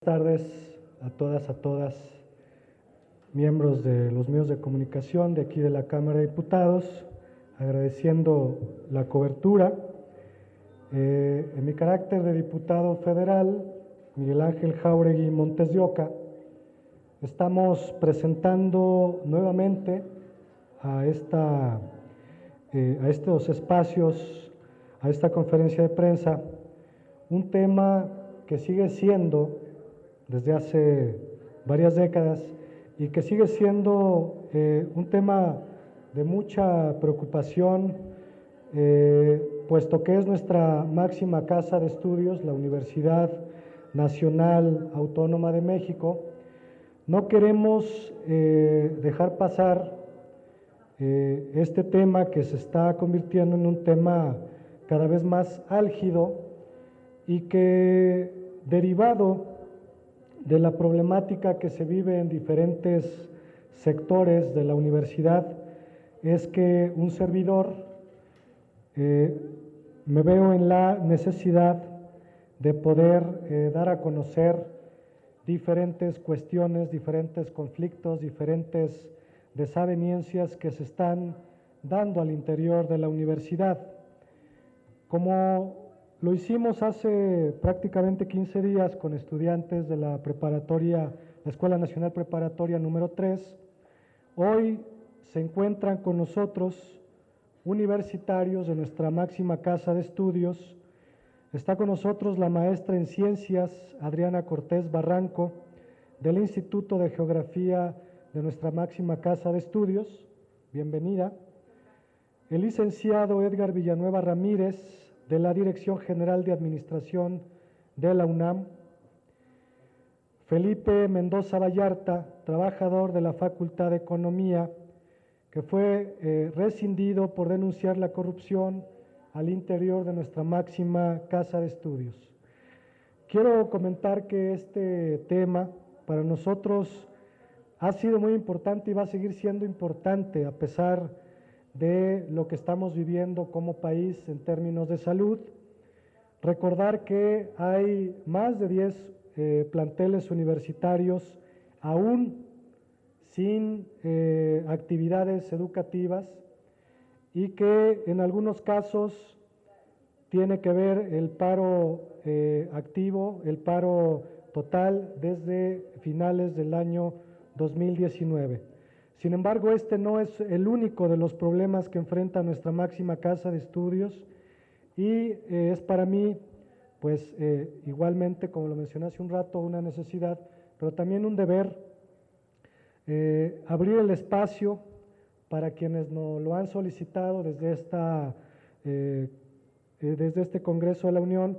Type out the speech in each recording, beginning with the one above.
Buenas tardes a todas, miembros de los medios de comunicación de aquí de la Cámara de Diputados, agradeciendo la cobertura. En mi carácter de diputado federal, Miguel Ángel Jáuregui Montes de Oca, estamos presentando nuevamente a estos espacios, a esta conferencia de prensa, un tema que sigue siendo desde hace varias décadas y que sigue siendo un tema de mucha preocupación, puesto que es nuestra máxima casa de estudios, la Universidad Nacional Autónoma de México. No queremos dejar pasar este tema que se está convirtiendo en un tema cada vez más álgido y que, derivado de la problemática que se vive en diferentes sectores de la universidad, es que un servidor me veo en la necesidad de poder dar a conocer diferentes cuestiones, diferentes conflictos, diferentes desavenencias que se están dando al interior de la universidad. Como lo hicimos hace prácticamente 15 días con estudiantes de la preparatoria, la Escuela Nacional Preparatoria número 3. Hoy se encuentran con nosotros universitarios de nuestra máxima casa de estudios. Está con nosotros la maestra en Ciencias, Adriana Cortés Barranco, del Instituto de Geografía de nuestra máxima casa de estudios. Bienvenida. El licenciado Edgar Villanueva Ramírez, de la Dirección General de Administración de la UNAM. Felipe Mendoza Vallarta, trabajador de la Facultad de Economía, que fue rescindido por denunciar la corrupción al interior de nuestra máxima casa de estudios. Quiero comentar que este tema para nosotros ha sido muy importante y va a seguir siendo importante a pesar de lo que estamos viviendo como país en términos de salud. Recordar que hay más de 10 planteles universitarios aún sin actividades educativas y que en algunos casos tiene que ver el paro activo, el paro total desde finales del año 2019. Sin embargo, este no es el único de los problemas que enfrenta nuestra máxima casa de estudios y es para mí, pues igualmente, como lo mencioné hace un rato, una necesidad, pero también un deber abrir el espacio para quienes nos lo han solicitado desde este Congreso de la Unión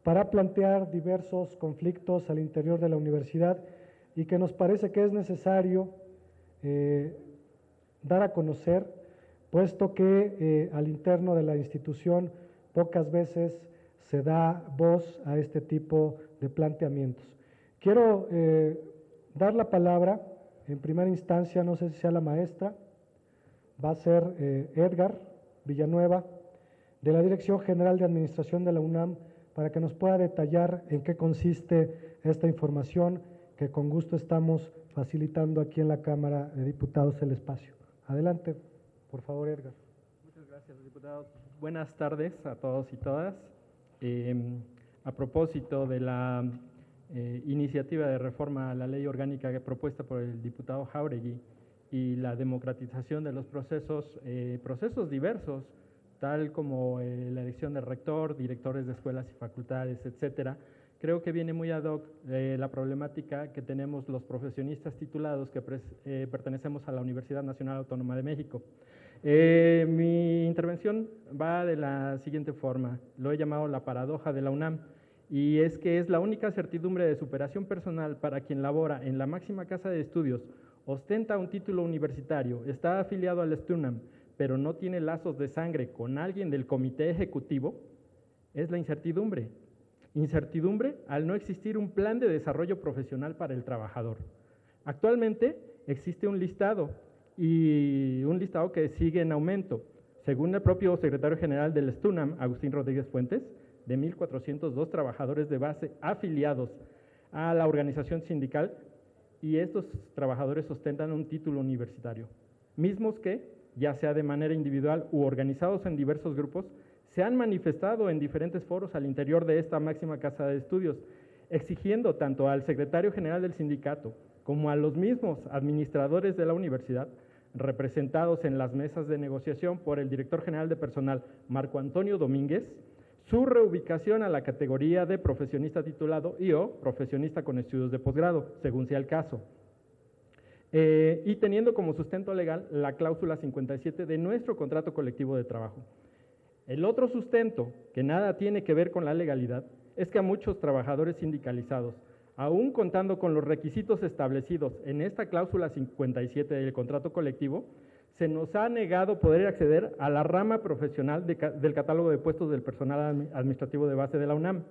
para plantear diversos conflictos al interior de la universidad y que nos parece que es necesario dar a conocer, puesto que al interno de la institución pocas veces se da voz a este tipo de planteamientos. Quiero dar la palabra, en primera instancia, no sé si sea la maestra, va a ser Edgar Villanueva, de la Dirección General de Administración de la UNAM, para que nos pueda detallar en qué consiste esta información que con gusto estamos facilitando aquí en la Cámara de Diputados el espacio. Adelante, por favor, Edgar. Muchas gracias, diputado. Buenas tardes a todos y todas. A propósito de la iniciativa de reforma a la ley orgánica propuesta por el diputado Jáuregui y la democratización de los procesos diversos, tal como la elección de rector, directores de escuelas y facultades, etcétera, creo que viene muy ad hoc la problemática que tenemos los profesionistas titulados que pertenecemos a la Universidad Nacional Autónoma de México. Mi intervención va de la siguiente forma, lo he llamado la paradoja de la UNAM, y es que es la única certidumbre de superación personal para quien labora en la máxima casa de estudios, ostenta un título universitario, está afiliado al STUNAM, pero no tiene lazos de sangre con alguien del comité ejecutivo, es la incertidumbre. Incertidumbre al no existir un plan de desarrollo profesional para el trabajador. Actualmente existe un listado y un listado que sigue en aumento. Según el propio secretario general del STUNAM, Agustín Rodríguez Fuentes, de 1,402 trabajadores de base afiliados a la organización sindical y estos trabajadores ostentan un título universitario, mismos que, ya sea de manera individual u organizados en diversos grupos, se han manifestado en diferentes foros al interior de esta máxima casa de estudios, exigiendo tanto al secretario general del sindicato como a los mismos administradores de la universidad, representados en las mesas de negociación por el director general de personal, Marco Antonio Domínguez, su reubicación a la categoría de profesionista titulado y o profesionista con estudios de posgrado, según sea el caso. Y teniendo como sustento legal la cláusula 57 de nuestro contrato colectivo de trabajo. El otro sustento, que nada tiene que ver con la legalidad, es que a muchos trabajadores sindicalizados, aún contando con los requisitos establecidos en esta cláusula 57 del contrato colectivo, se nos ha negado poder acceder a la rama profesional del catálogo de puestos del personal administrativo de base de la UNAM.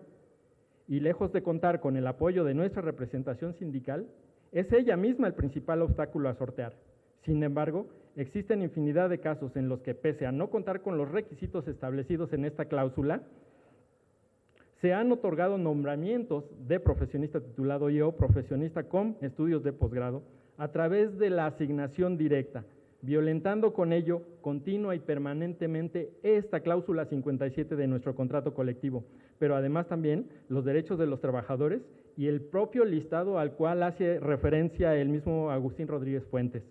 Y lejos de contar con el apoyo de nuestra representación sindical, es ella misma el principal obstáculo a sortear. Sin embargo, existen infinidad de casos en los que, pese a no contar con los requisitos establecidos en esta cláusula, se han otorgado nombramientos de profesionista titulado y o profesionista con estudios de posgrado a través de la asignación directa, violentando con ello continua y permanentemente esta cláusula 57 de nuestro contrato colectivo, pero además también los derechos de los trabajadores y el propio listado al cual hace referencia el mismo Agustín Rodríguez Fuentes.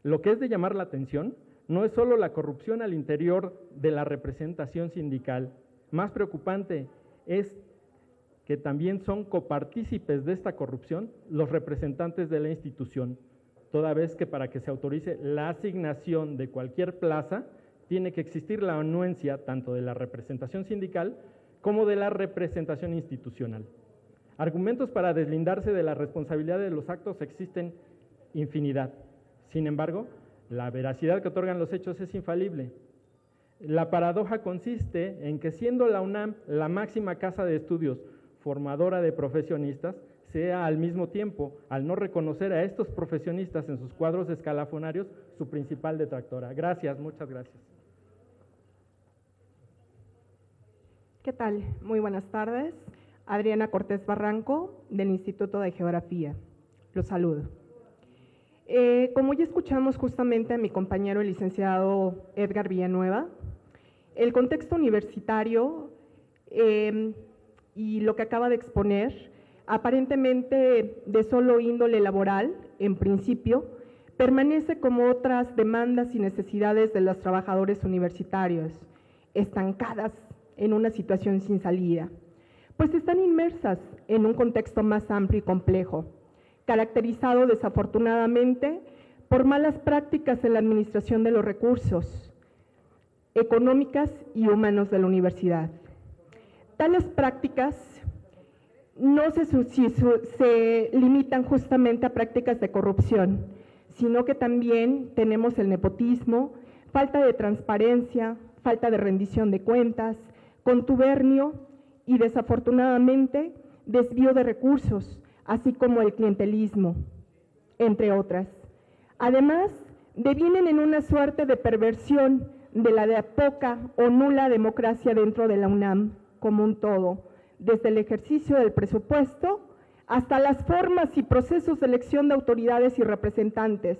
Lo que es de llamar la atención no es solo la corrupción al interior de la representación sindical, más preocupante es que también son copartícipes de esta corrupción los representantes de la institución, toda vez que para que se autorice la asignación de cualquier plaza, tiene que existir la anuencia tanto de la representación sindical como de la representación institucional. Argumentos para deslindarse de la responsabilidad de los actos existen infinidad. Sin embargo, la veracidad que otorgan los hechos es infalible. La paradoja consiste en que, siendo la UNAM la máxima casa de estudios formadora de profesionistas, sea al mismo tiempo, al no reconocer a estos profesionistas en sus cuadros escalafonarios, su principal detractora. Gracias, muchas gracias. ¿Qué tal? Muy buenas tardes. Adriana Cortés Barranco, del Instituto de Geografía. Los saludo. Como ya escuchamos justamente a mi compañero el licenciado Edgar Villanueva, el contexto universitario y lo que acaba de exponer, aparentemente de solo índole laboral, en principio, permanece como otras demandas y necesidades de los trabajadores universitarios, estancadas en una situación sin salida, pues están inmersas en un contexto más amplio y complejo, caracterizado desafortunadamente por malas prácticas en la administración de los recursos económicas y humanos de la universidad. Tales prácticas no se limitan justamente a prácticas de corrupción, sino que también tenemos el nepotismo, falta de transparencia, falta de rendición de cuentas, contubernio y desafortunadamente desvío de recursos, así como el clientelismo, entre otras. Además, devienen en una suerte de perversión de la de poca o nula democracia dentro de la UNAM como un todo, desde el ejercicio del presupuesto hasta las formas y procesos de elección de autoridades y representantes,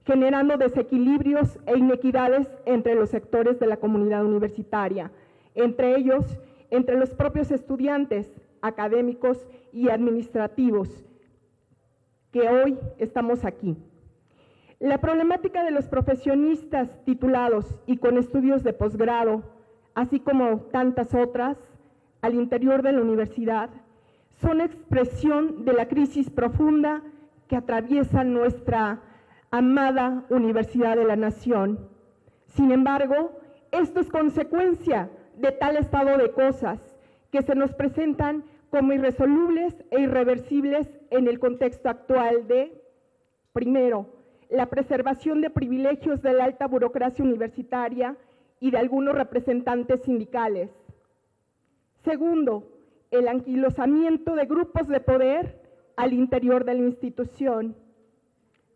generando desequilibrios e inequidades entre los sectores de la comunidad universitaria, entre ellos, entre los propios estudiantes, académicos y administrativos, que hoy estamos aquí. La problemática de los profesionistas titulados y con estudios de posgrado, así como tantas otras al interior de la universidad, son expresión de la crisis profunda que atraviesa nuestra amada Universidad de la Nación. Sin embargo, esto es consecuencia de tal estado de cosas que se nos presentan como irresolubles e irreversibles en el contexto actual de, primero, la preservación de privilegios de la alta burocracia universitaria y de algunos representantes sindicales. Segundo, el anquilosamiento de grupos de poder al interior de la institución.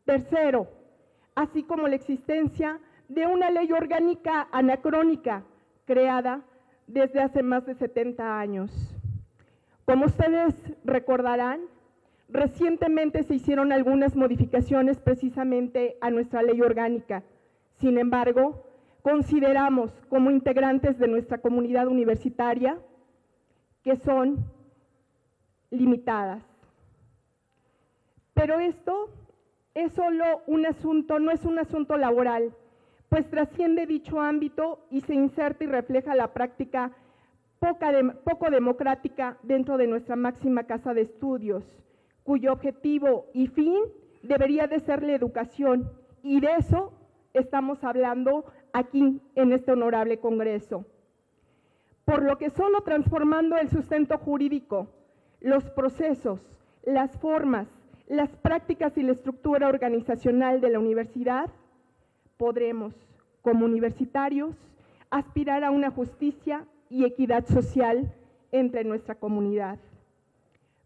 Tercero, así como la existencia de una ley orgánica anacrónica creada desde hace más de 70 años. Como ustedes recordarán, Recientemente se hicieron algunas modificaciones precisamente a nuestra ley orgánica. Sin embargo, consideramos como integrantes de nuestra comunidad universitaria que son limitadas. Pero esto es solo un asunto, no es un asunto laboral, pues trasciende dicho ámbito y se inserta y refleja la práctica poco democrática dentro de nuestra máxima casa de estudios, cuyo objetivo y fin debería de ser la educación, y de eso estamos hablando aquí en este honorable Congreso. Por lo que solo transformando el sustento jurídico, los procesos, las formas, las prácticas y la estructura organizacional de la universidad, podremos, como universitarios, aspirar a una justicia y equidad social entre nuestra comunidad.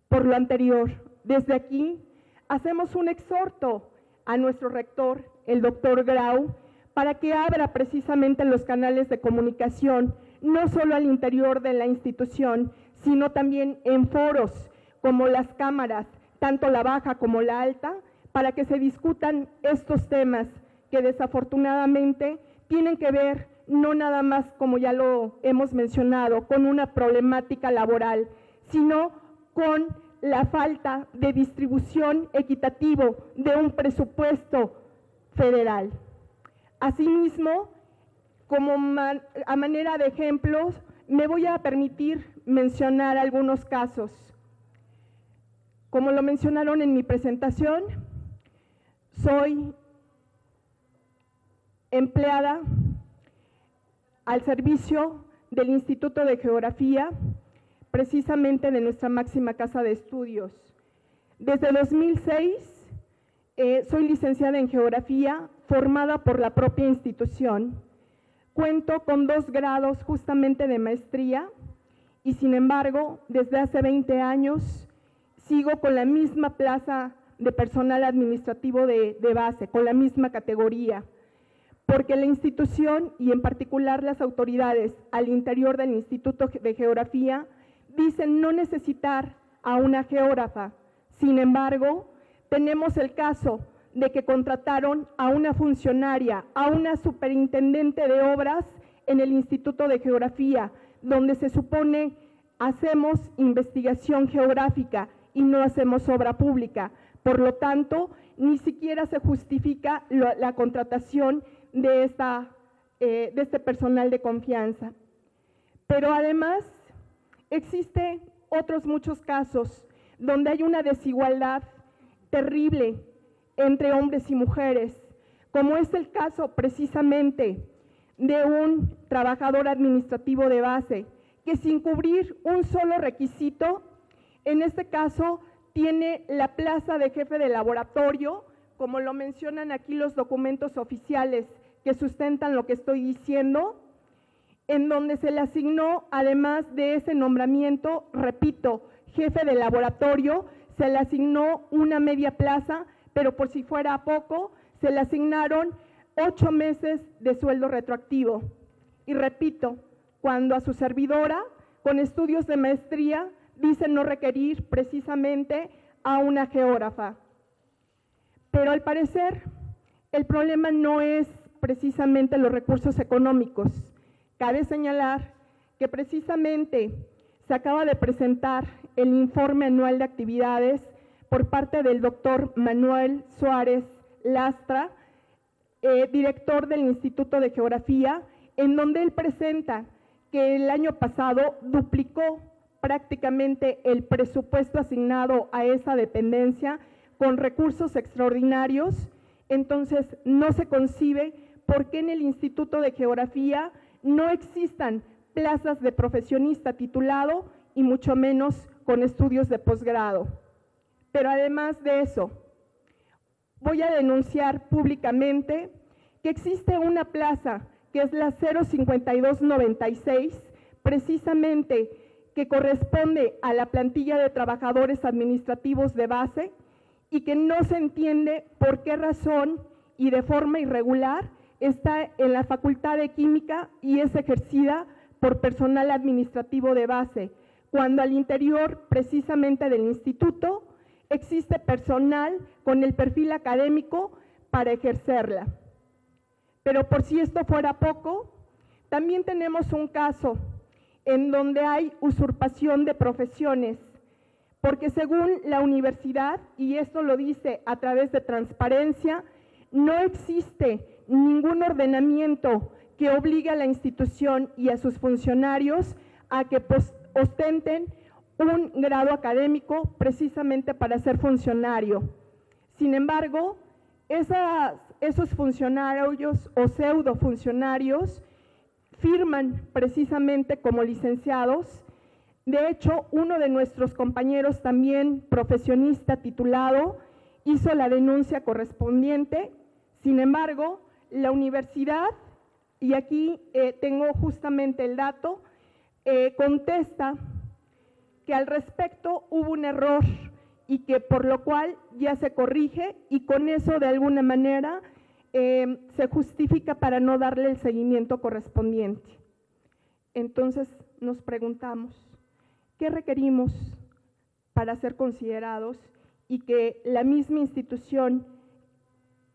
Por lo anterior, desde aquí, hacemos un exhorto a nuestro rector, el doctor Grau, para que abra precisamente los canales de comunicación, no solo al interior de la institución, sino también en foros como las cámaras, tanto la baja como la alta, para que se discutan estos temas que desafortunadamente tienen que ver no nada más, como ya lo hemos mencionado, con una problemática laboral, sino con la falta de distribución equitativo de un presupuesto federal. Asimismo, a manera de ejemplos, me voy a permitir mencionar algunos casos. Como lo mencionaron en mi presentación, soy empleada al servicio del Instituto de Geografía, precisamente de nuestra máxima casa de estudios. Desde 2006 soy licenciada en Geografía, formada por la propia institución. Cuento con 2 grados justamente de maestría y, sin embargo, desde hace 20 años sigo con la misma plaza de personal administrativo de base, con la misma categoría, porque la institución y en particular las autoridades al interior del Instituto de Geografía dicen no necesitar a una geógrafa. Sin embargo, tenemos el caso de que contrataron a una funcionaria, a una superintendente de obras en el Instituto de Geografía, donde se supone hacemos investigación geográfica y no hacemos obra pública. Por lo tanto, ni siquiera se justifica la contratación de este personal de confianza. Pero además, existen otros muchos casos donde hay una desigualdad terrible entre hombres y mujeres, como es el caso precisamente de un trabajador administrativo de base que sin cubrir un solo requisito, en este caso tiene la plaza de jefe de laboratorio, como lo mencionan aquí los documentos oficiales que sustentan lo que estoy diciendo, en donde se le asignó, además de ese nombramiento, repito, jefe de laboratorio, se le asignó una media plaza, pero por si fuera poco, se le asignaron 8 meses de sueldo retroactivo. Y repito, cuando a su servidora, con estudios de maestría, dicen no requerir precisamente a una geógrafa. Pero al parecer, el problema no es precisamente los recursos económicos. Cabe señalar que precisamente se acaba de presentar el informe anual de actividades por parte del doctor Manuel Suárez Lastra, director del Instituto de Geografía, en donde él presenta que el año pasado duplicó prácticamente el presupuesto asignado a esa dependencia con recursos extraordinarios. Entonces, no se concibe por qué en el Instituto de Geografía no existan plazas de profesionista titulado y mucho menos con estudios de posgrado. Pero además de eso, voy a denunciar públicamente que existe una plaza que es la 05296, precisamente que corresponde a la plantilla de trabajadores administrativos de base y que no se entiende por qué razón y de forma irregular está en la Facultad de Química y es ejercida por personal administrativo de base, cuando al interior precisamente del instituto existe personal con el perfil académico para ejercerla. Pero por si esto fuera poco, también tenemos un caso en donde hay usurpación de profesiones, porque según la universidad, y esto lo dice a través de transparencia, no existe ningún ordenamiento que obligue a la institución y a sus funcionarios a que ostenten un grado académico precisamente para ser funcionario. Sin embargo, esos funcionarios o pseudofuncionarios firman precisamente como licenciados. De hecho, uno de nuestros compañeros también profesionista titulado hizo la denuncia correspondiente. Sin embargo, la universidad, y aquí tengo justamente el dato, contesta que al respecto hubo un error y que por lo cual ya se corrige y con eso de alguna manera se justifica para no darle el seguimiento correspondiente. Entonces nos preguntamos, ¿qué requerimos para ser considerados y que la misma institución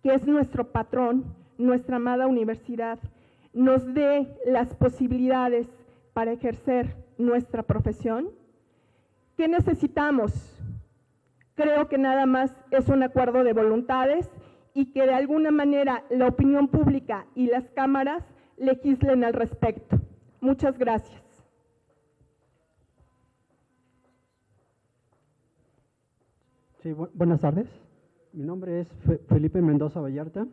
que es nuestro patrón, nuestra amada universidad, nos dé las posibilidades para ejercer nuestra profesión? ¿Qué necesitamos? Creo que nada más es un acuerdo de voluntades y que de alguna manera la opinión pública y las cámaras legislen al respecto. Muchas gracias. Sí, buenas tardes. Mi nombre es Felipe Mendoza Vallarta.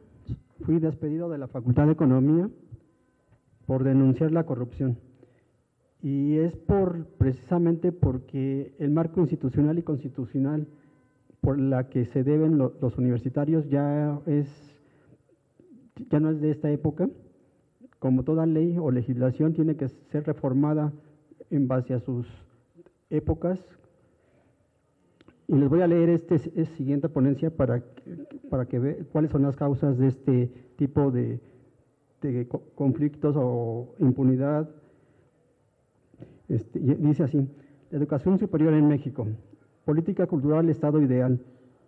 Fui despedido de la Facultad de Economía por denunciar la corrupción. Y es precisamente porque el marco institucional y constitucional por la que se deben los universitarios ya no es de esta época. Como toda ley o legislación tiene que ser reformada en base a sus épocas. Y les voy a leer esta siguiente ponencia para que vean cuáles son las causas de este tipo de conflictos o impunidad. Dice así: la educación superior en México, política cultural, estado ideal.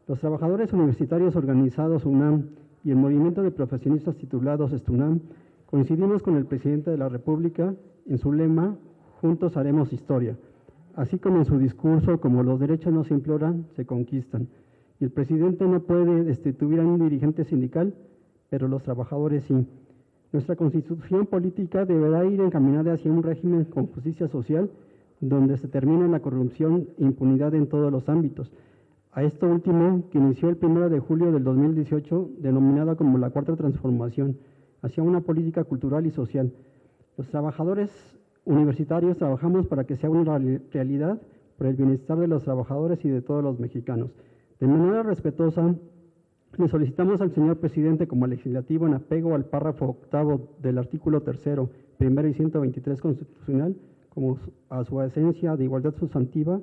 Los trabajadores universitarios organizados UNAM y el movimiento de profesionistas titulados STUNAM coincidimos con el presidente de la República en su lema "Juntos haremos historia", así como en su discurso "Como los derechos no se imploran, se conquistan". Y el presidente no puede destituir a un dirigente sindical, pero los trabajadores sí. Nuestra constitución política deberá ir encaminada hacia un régimen con justicia social, donde se termine la corrupción e impunidad en todos los ámbitos. A esto último, que inició el 1 de julio del 2018, denominada como la Cuarta Transformación, hacia una política cultural y social. Los trabajadores universitarios trabajamos para que sea una realidad por el bienestar de los trabajadores y de todos los mexicanos. De manera respetuosa, le solicitamos al señor presidente como legislativo, en apego al párrafo 8º del artículo 3º, primero y 123 constitucional, como a su esencia de igualdad sustantiva,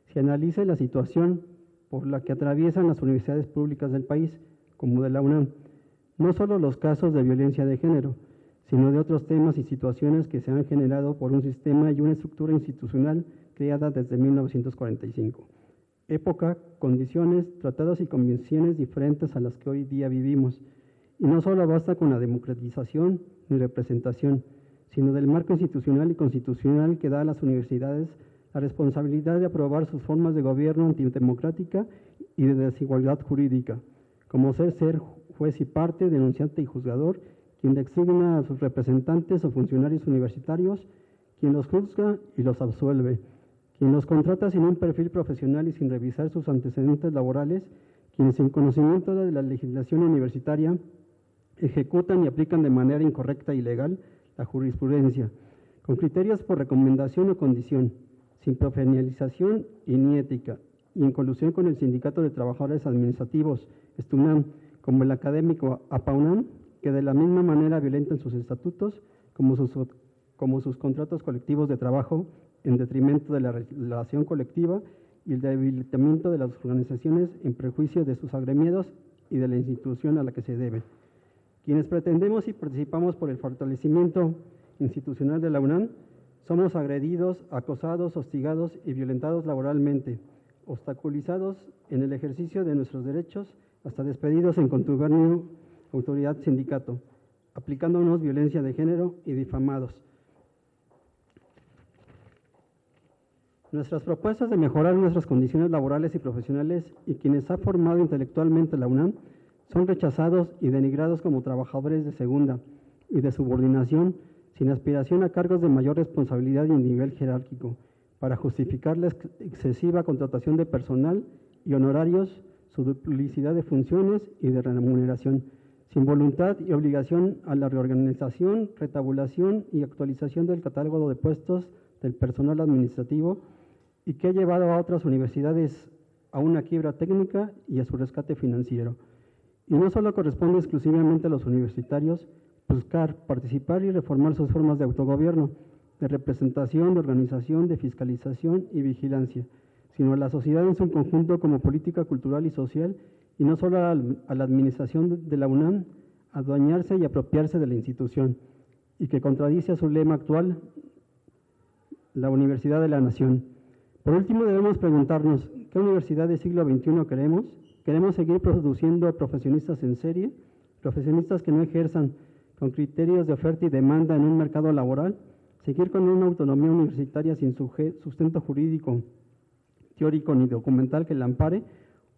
se analice la situación por la que atraviesan las universidades públicas del país, como de la UNAM, no solo los casos de violencia de género, sino de otros temas y situaciones que se han generado por un sistema y una estructura institucional creada desde 1945. Época, condiciones, tratados y convenciones diferentes a las que hoy día vivimos. Y no solo basta con la democratización ni representación, sino del marco institucional y constitucional que da a las universidades la responsabilidad de aprobar sus formas de gobierno antidemocrática y de desigualdad jurídica, como ser juez y parte, denunciante y juzgador, quien designa a sus representantes o funcionarios universitarios, quien los juzga y los absuelve, quien los contrata sin un perfil profesional y sin revisar sus antecedentes laborales, quienes sin conocimiento de la legislación universitaria ejecutan y aplican de manera incorrecta y ilegal la jurisprudencia, con criterios por recomendación o condición, sin profesionalización y ni ética, y en colusión con el Sindicato de Trabajadores Administrativos, STUNAM, como el académico APAUNAM, que de la misma manera violentan sus estatutos como sus contratos colectivos de trabajo en detrimento de la relación colectiva y el debilitamiento de las organizaciones en prejuicio de sus agremiados y de la institución a la que se debe. Quienes pretendemos y participamos por el fortalecimiento institucional de la UNAM, somos agredidos, acosados, hostigados y violentados laboralmente. obstaculizados en el ejercicio de nuestros derechos, hasta despedidos en contubernio autoridad sindicato, aplicándonos violencia de género y difamados. Nuestras propuestas de mejorar nuestras condiciones laborales y profesionales y quienes ha formado intelectualmente la UNAM son rechazados y denigrados como trabajadores de segunda y de subordinación sin aspiración a cargos de mayor responsabilidad y nivel jerárquico, para justificar la excesiva contratación de personal y honorarios, su duplicidad de funciones y de remuneración, sin voluntad y obligación a la reorganización, retabulación y actualización del catálogo de puestos del personal administrativo y que ha llevado a otras universidades a una quiebra técnica y a su rescate financiero. Y no solo corresponde exclusivamente a los universitarios buscar, participar y reformar sus formas de autogobierno, de representación, de organización, de fiscalización y vigilancia, sino a la sociedad en su conjunto como política cultural y social, y no solo a la administración de la UNAM adueñarse y apropiarse de la institución, y que contradice a su lema actual, la Universidad de la Nación. Por último, debemos preguntarnos, ¿qué universidad del siglo XXI queremos? ¿Queremos seguir produciendo profesionistas en serie? ¿Profesionistas que no ejerzan con criterios de oferta y demanda en un mercado laboral? ¿Seguir con una autonomía universitaria sin sustento jurídico, teórico ni documental que la ampare?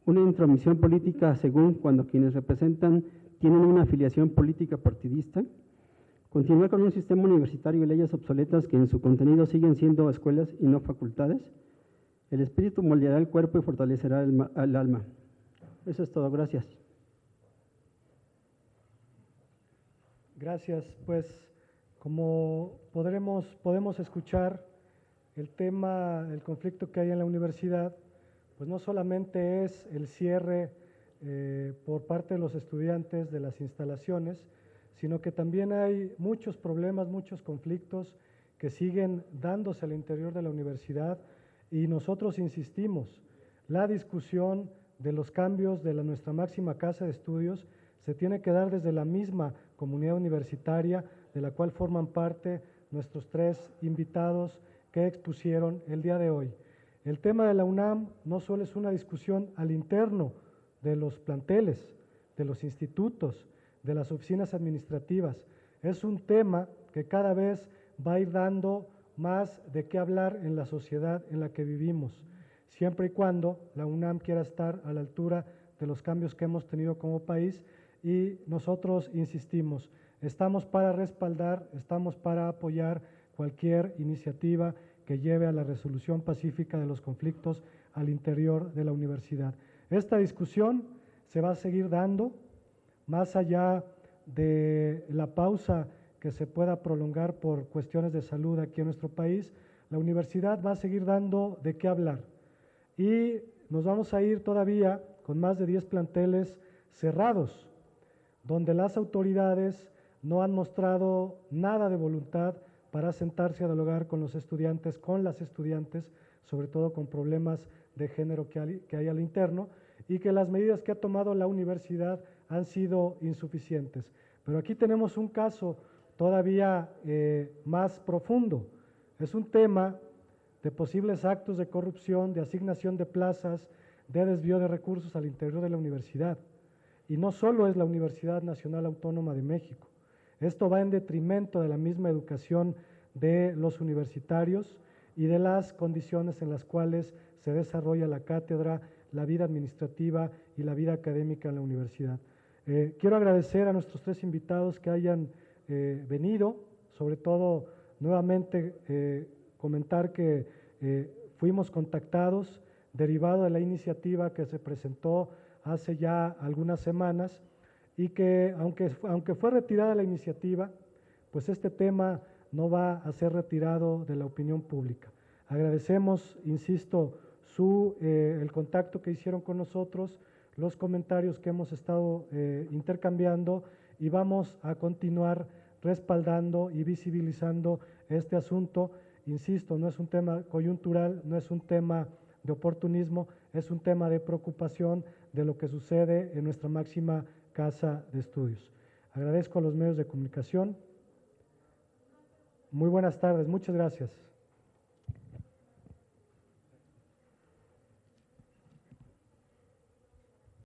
¿Una intromisión política según cuando quienes representan tienen una afiliación política partidista? ¿Continuar con un sistema universitario y leyes obsoletas que en su contenido siguen siendo escuelas y no facultades? El espíritu moldeará el cuerpo y fortalecerá el alma. Eso es todo, gracias. Gracias, pues como podemos escuchar, el tema, el conflicto que hay en la universidad, pues no solamente es el cierre por parte de los estudiantes de las instalaciones, sino que también hay muchos problemas, muchos conflictos que siguen dándose al interior de la universidad y nosotros insistimos, la discusión de los cambios de nuestra máxima casa de estudios se tiene que dar desde la misma comunidad universitaria de la cual forman parte nuestros tres invitados que expusieron el día de hoy. El tema de la UNAM no solo es una discusión al interno de los planteles, de los institutos, de las oficinas administrativas, es un tema que cada vez va a ir dando más de qué hablar en la sociedad en la que vivimos, siempre y cuando la UNAM quiera estar a la altura de los cambios que hemos tenido como país y nosotros insistimos, estamos para respaldar, estamos para apoyar cualquier iniciativa que lleve a la resolución pacífica de los conflictos al interior de la universidad. Esta discusión se va a seguir dando más allá de la pausa que se pueda prolongar por cuestiones de salud aquí en nuestro país, la universidad va a seguir dando de qué hablar. Y nos vamos a ir todavía con más de 10 planteles cerrados, donde las autoridades no han mostrado nada de voluntad para sentarse a dialogar con los estudiantes, con las estudiantes, sobre todo con problemas de género que hay al interno, y que las medidas que ha tomado la universidad han sido insuficientes. Pero aquí tenemos un caso todavía más profundo. Es un tema de posibles actos de corrupción, de asignación de plazas, de desvío de recursos al interior de la universidad. Y no solo es la Universidad Nacional Autónoma de México. Esto va en detrimento de la misma educación de los universitarios y de las condiciones en las cuales se desarrolla la cátedra, la vida administrativa y la vida académica en la universidad. Quiero agradecer a nuestros tres invitados que hayan venido, sobre todo nuevamente comentar que fuimos contactados derivado de la iniciativa que se presentó hace ya algunas semanas y que aunque fue retirada la iniciativa, pues este tema no va a ser retirado de la opinión pública. Agradecemos, insisto, el contacto que hicieron con nosotros, los comentarios que hemos estado intercambiando y vamos a continuar respaldando y visibilizando este asunto. Insisto, no es un tema coyuntural, no es un tema de oportunismo, es un tema de preocupación de lo que sucede en nuestra máxima casa de estudios. Agradezco a los medios de comunicación. Muy buenas tardes, muchas gracias.